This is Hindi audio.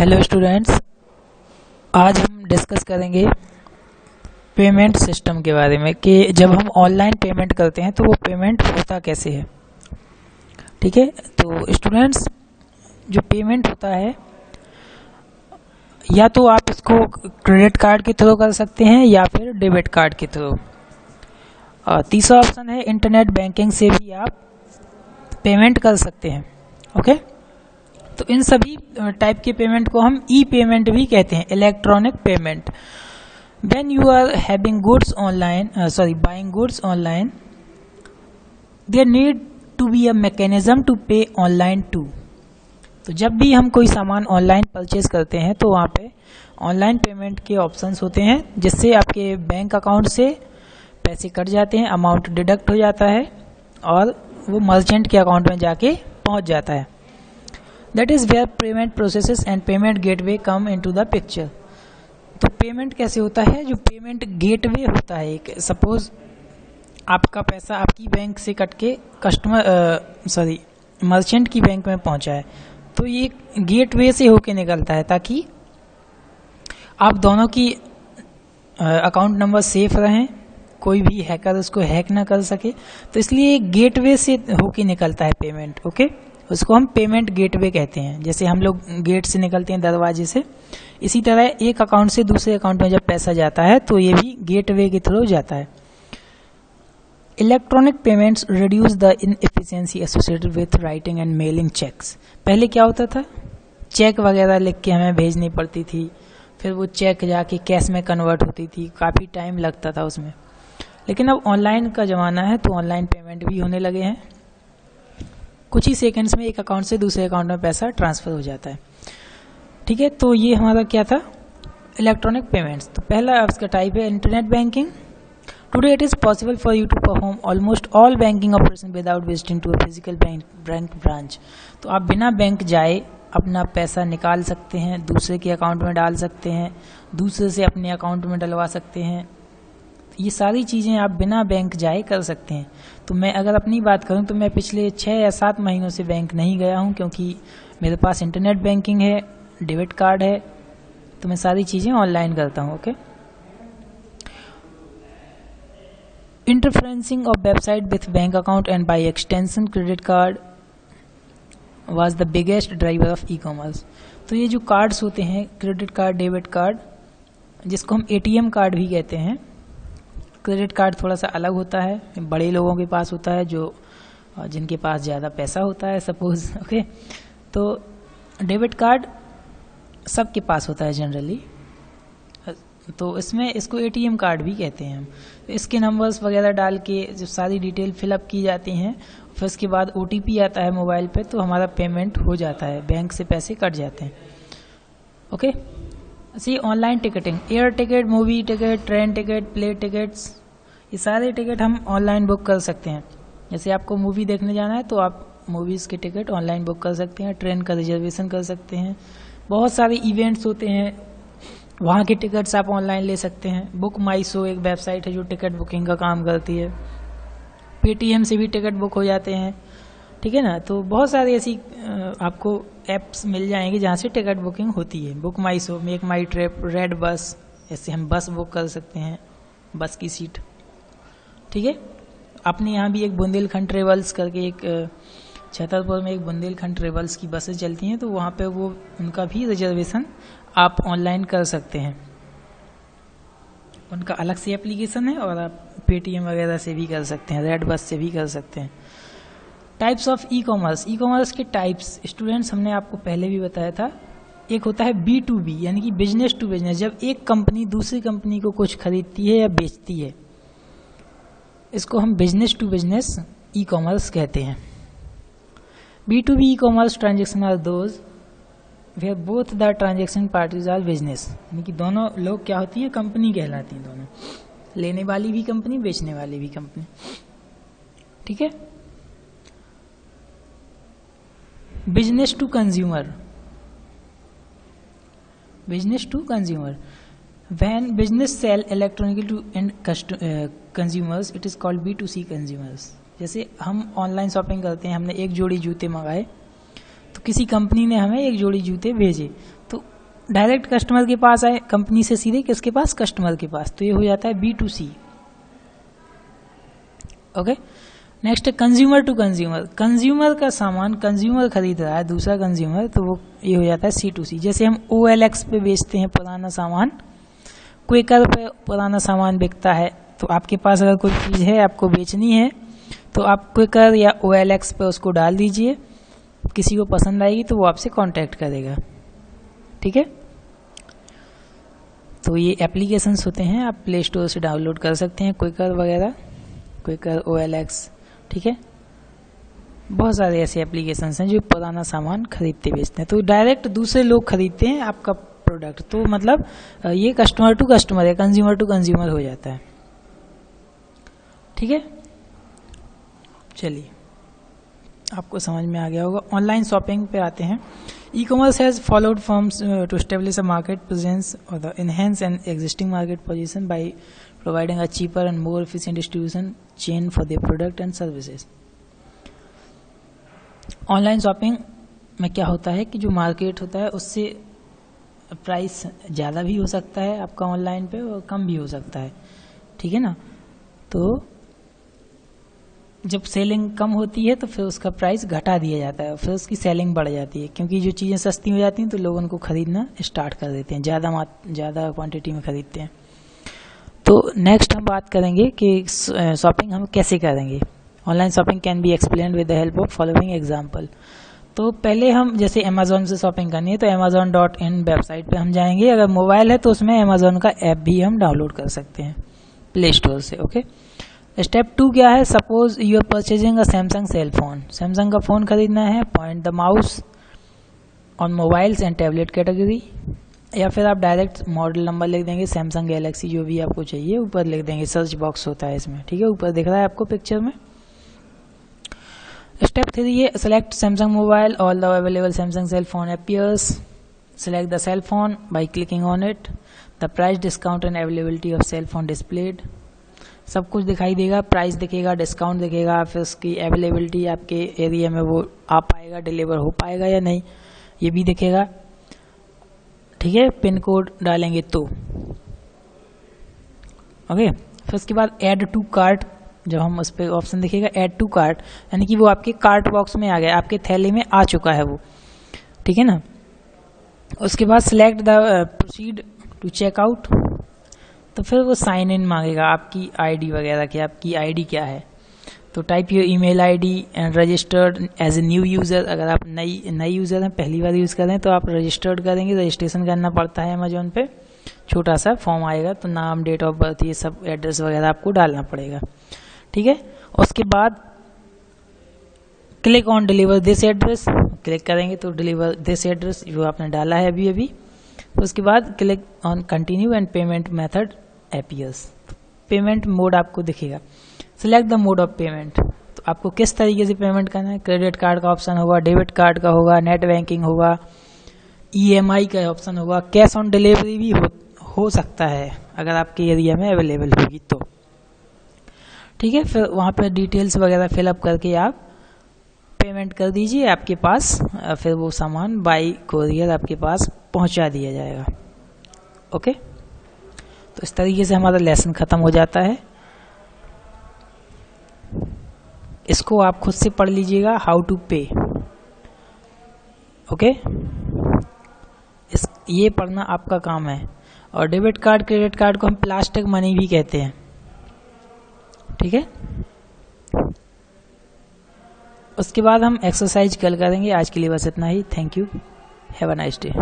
हेलो स्टूडेंट्स, आज हम डिस्कस करेंगे पेमेंट सिस्टम के बारे में कि जब हम ऑनलाइन पेमेंट करते हैं तो वो पेमेंट होता कैसे है। ठीक है, तो स्टूडेंट्स जो पेमेंट होता है या तो आप इसको क्रेडिट कार्ड के थ्रू कर सकते हैं या फिर डेबिट कार्ड के थ्रू। तीसरा ऑप्शन है इंटरनेट बैंकिंग से भी आप पेमेंट कर सकते हैं। ओके, तो इन सभी टाइप के पेमेंट को हम ई पेमेंट भी कहते हैं, electronic payment. When you are having goods online, buying goods online, there need to be a mechanism to pay online too. तो जब भी हम कोई सामान ऑनलाइन परचेज करते हैं तो वहाँ पे ऑनलाइन पेमेंट के ऑप्शंस होते हैं, जिससे आपके बैंक अकाउंट से पैसे कट जाते हैं, अमाउंट डिडक्ट हो जाता है और वो मर्चेंट के अकाउंट में जाके पहुँच जाता है। That is where payment processes and payment gateway come into the picture। तो पेमेंट कैसे होता है? जो पेमेंट गेटवे होता है, एक सपोज आपका पैसा आपकी बैंक से कट के मर्चेंट की बैंक में पहुंचा है, तो ये गेटवे से होके निकलता है ताकि आप दोनों की अकाउंट नंबर सेफ रहें, कोई भी हैकर उसको हैक ना कर सके। तो इसलिए गेटवे से होके निकलता है पेमेंट। ओके, उसको हम पेमेंट गेटवे कहते हैं। जैसे हम लोग गेट से निकलते हैं, दरवाजे से, इसी तरह एक अकाउंट से दूसरे अकाउंट में जब पैसा जाता है तो ये भी गेटवे के थ्रू जाता है। Electronic payments reduce the inefficiency associated with writing and mailing cheques. पहले क्या होता था, चेक वगैरह लिख के हमें भेजनी पड़ती थी, फिर वो चेक जाके कैश में कन्वर्ट होती थी, काफ़ी टाइम लगता था उसमें। लेकिन अब ऑनलाइन का ज़माना है तो ऑनलाइन पेमेंट भी होने लगे हैं। कुछ ही सेकंड्स में एक अकाउंट से दूसरे अकाउंट में पैसा ट्रांसफर हो जाता है। ठीक है, तो ये हमारा क्या था, इलेक्ट्रॉनिक पेमेंट्स। तो पहला इसका टाइप है internet banking. Today it is possible for you to perform almost all banking operation without visiting to a physical bank branch. तो आप बिना बैंक जाए अपना पैसा निकाल सकते हैं, दूसरे के अकाउंट में डाल सकते हैं, दूसरे से अपने अकाउंट में डलवा सकते हैं। ये सारी चीज़ें आप बिना बैंक जाए कर सकते हैं। तो मैं अगर अपनी बात करूं तो मैं पिछले 6 या 7 महीनों से बैंक नहीं गया हूं, क्योंकि मेरे पास इंटरनेट बैंकिंग है, डेबिट कार्ड है, तो मैं सारी चीज़ें ऑनलाइन करता हूं। Okay, interferencing of website with bank account and by extension credit card was the biggest driver of e commerce. तो ये जो कार्ड्स होते हैं, क्रेडिट कार्ड, डेबिट कार्ड, जिसको हम ATM कार्ड भी कहते हैं। क्रेडिट कार्ड थोड़ा सा अलग होता है, बड़े लोगों के पास होता है, जो जिनके पास ज़्यादा पैसा होता है सपोज। ओके, तो डेबिट कार्ड सबके पास होता है जनरली, तो इसमें इसको ATM कार्ड भी कहते हैं हम। तो इसके नंबर्स वगैरह डाल के जो सारी डिटेल फिलअप की जाती हैं, फिर उसके बाद OTP आता है मोबाइल पे, तो हमारा पेमेंट हो जाता है, बैंक से पैसे कट जाते हैं। Okay, see online ticketing, air ticket, movie ticket, train ticket, plane tickets, ये सारे टिकट हम ऑनलाइन बुक कर सकते हैं। जैसे आपको मूवी देखने जाना है तो आप मूवीज़ के टिकट ऑनलाइन बुक कर सकते हैं, ट्रेन का रिजर्वेशन कर सकते हैं, बहुत सारे इवेंट्स होते हैं वहाँ के टिकट्स आप ऑनलाइन ले सकते हैं। बुक माई शो एक वेबसाइट है जो टिकट बुकिंग का काम करती है, Paytm से भी टिकट बुक हो जाते हैं। ठीक है ना, तो बहुत सारी ऐसी आपको ऐप्स मिल जाएंगी जहाँ से टिकट बुकिंग होती है। बुक माई शो, मेक माई ट्रिप, रेड बस, ऐसे हम बस बुक कर सकते हैं, बस की सीट। ठीक है, अपने यहाँ भी एक बुंदेलखंड ट्रेवल्स करके एक छतरपुर में एक बुंदेलखंड ट्रेवल्स की बसें चलती हैं, तो वहाँ पे वो उनका भी रिजर्वेशन आप ऑनलाइन कर सकते हैं। उनका अलग से एप्लीकेशन है और आप Paytm वगैरह से भी कर सकते हैं, रेड बस से भी कर सकते हैं। Types of e commerce, e commerce के टाइप्स स्टूडेंट्स हमने आपको पहले भी बताया था। एक होता है B2B, यानी कि बिजनेस टू बिजनेस, जब एक कंपनी दूसरी कंपनी को कुछ खरीदती है या बेचती है, इसको हम business to business e commerce कहते हैं। B2B e commerce transaction are those where both the transaction parties are business, यानी कि दोनों लोग क्या होती है, कंपनी कहलाती हैं, दोनों लेने वाली भी कंपनी, बेचने वाली भी कंपनी। ठीक है, business to consumer, business to consumer, when business sell electronically to end consumers it is called B2C consumers. जैसे हम ऑनलाइन शॉपिंग करते हैं, हमने एक जोड़ी जूते मंगाए, तो किसी कंपनी ने हमें एक जोड़ी जूते भेजे, तो डायरेक्ट कस्टमर के पास आए, कंपनी से सीधे किसके पास, कस्टमर के पास, तो ये हो जाता है B2C। ओके, नेक्स्ट है कंज्यूमर टू कंज्यूमर। कंज्यूमर का सामान कंज्यूमर खरीद रहा है, दूसरा कंज्यूमर, तो वो ये हो जाता है C2C। जैसे हम OLX पे बेचते हैं पुराना सामान, क्विकर पे पुराना सामान बिकता है, तो आपके पास अगर कोई चीज़ है आपको बेचनी है तो आप क्विकर या OLX पे उसको डाल दीजिए, किसी को पसंद आएगी तो वो आपसे कांटेक्ट करेगा। ठीक है, तो ये एप्लीकेशंस होते हैं, आप प्ले स्टोर से डाउनलोड कर सकते हैं, क्विकर वगैरह, क्विकर, OLX। ठीक है, बहुत सारे ऐसे एप्लीकेशंस हैं जो पुराना सामान खरीदते बेचते हैं, तो डायरेक्ट दूसरे लोग खरीदते हैं आपका प्रोडक्ट, तो मतलब ये कस्टमर टू कस्टमर है, कंज्यूमर टू कंज्यूमर हो जाता है। ठीक है, चलिए आपको समझ में आ गया होगा। ऑनलाइन शॉपिंग पे आते हैं। E commerce has followed firms to establish a market presence और the enhance an existing market position by providing a cheaper and more efficient distribution chain for their product and services। Online shopping में क्या होता है कि जो मार्केट होता है उससे प्राइस ज़्यादा भी हो सकता है आपका ऑनलाइन पे और कम भी हो सकता है। ठीक है ना, तो जब सेलिंग कम होती है तो फिर उसका प्राइस घटा दिया जाता है, फिर उसकी सेलिंग बढ़ जाती है, क्योंकि जो चीज़ें सस्ती हो जाती हैं तो लोग उनको खरीदना स्टार्ट कर देते हैं, ज़्यादा क्वांटिटी में खरीदते हैं। तो नेक्स्ट हम बात करेंगे कि शॉपिंग हम कैसे करेंगे। Online shopping can be explained with the help of following example. तो पहले हम जैसे अमेजोन से शॉपिंग करनी है तो amazon.in वेबसाइट पे हम जाएंगे। अगर मोबाइल है तो उसमें अमेजोन का ऐप भी हम डाउनलोड कर सकते हैं प्ले स्टोर से। ओके, स्टेप 2 क्या है, suppose you are purchasing a Samsung cell phone. Samsung का फ़ोन खरीदना है, point the mouse on mobiles and tablet category, या फिर आप डायरेक्ट मॉडल नंबर लिख देंगे, सैमसंग गैलेक्सी जो भी आपको चाहिए ऊपर लिख देंगे, सर्च बॉक्स होता है इसमें। ठीक है, ऊपर दिख रहा है आपको पिक्चर में। स्टेप 3 ये, select Samsung mobile, all the available Samsung cell phone appears, select the cell phone by clicking on it, the price, discount and availability of cell phone displayed. सब कुछ दिखाई देगा, प्राइस दिखेगा, डिस्काउंट दिखेगा, फिर उसकी अवेलेबिलिटी आपके एरिया में वो आ पाएगा, डिलीवर हो पाएगा या नहीं ये भी दिखेगा। ठीक है, पिन कोड डालेंगे तो ओके। फिर उसके बाद ऐड टू कार्ट, जब हम उस पर ऑप्शन दिखेगा ऐड टू कार्ट, यानी कि वो आपके कार्ट बॉक्स में आ गया, आपके थैले में आ चुका है वो। ठीक है ना, उसके बाद select the proceed to checkout, तो फिर वो साइन इन मांगेगा आपकी आईडी वगैरह की, आपकी आईडी क्या है, तो type your email ID and registered as a new user. अगर आप नई यूज़र हैं, पहली बार यूज़ कर रहे हैं तो आप रजिस्टर्ड करेंगे, रजिस्ट्रेशन करना पड़ता है अमेजोन पे, छोटा सा फॉर्म आएगा, तो नाम, डेट ऑफ बर्थ, ये सब एड्रेस वगैरह आपको डालना पड़ेगा। ठीक है, उसके बाद click on deliver this address, click करेंगे तो डिलीवर दिस एड्रेस जो आपने डाला है अभी अभी। तो उसके बाद click on continue and payment method appears, payment mode आपको दिखेगा। Select the mode of payment, तो आपको किस तरीके से पेमेंट करना है, क्रेडिट कार्ड का ऑप्शन होगा, डेबिट कार्ड का होगा, नेट बैंकिंग होगा, EMI का ऑप्शन होगा, कैश ऑन डिलीवरी भी हो सकता है अगर आपके एरिया में अवेलेबल होगी तो। ठीक है, फिर वहाँ पे डिटेल्स वगैरह फिलअप करके आप पेमेंट कर दीजिए, आपके पास फिर वो सामान बाई कोरियर आपके पास पहुँचा दिया जाएगा। ओके, तो इस तरीके से हमारा लेसन खत्म हो जाता है। इसको आप खुद से पढ़ लीजिएगा, हाउ टू पे। ओके, ये पढ़ना आपका काम है। और डेबिट कार्ड, क्रेडिट कार्ड को हम प्लास्टिक मनी भी कहते हैं। ठीक है, उसके बाद हम एक्सरसाइज कल करेंगे। आज के लिए बस इतना ही। Thank you, have a nice day.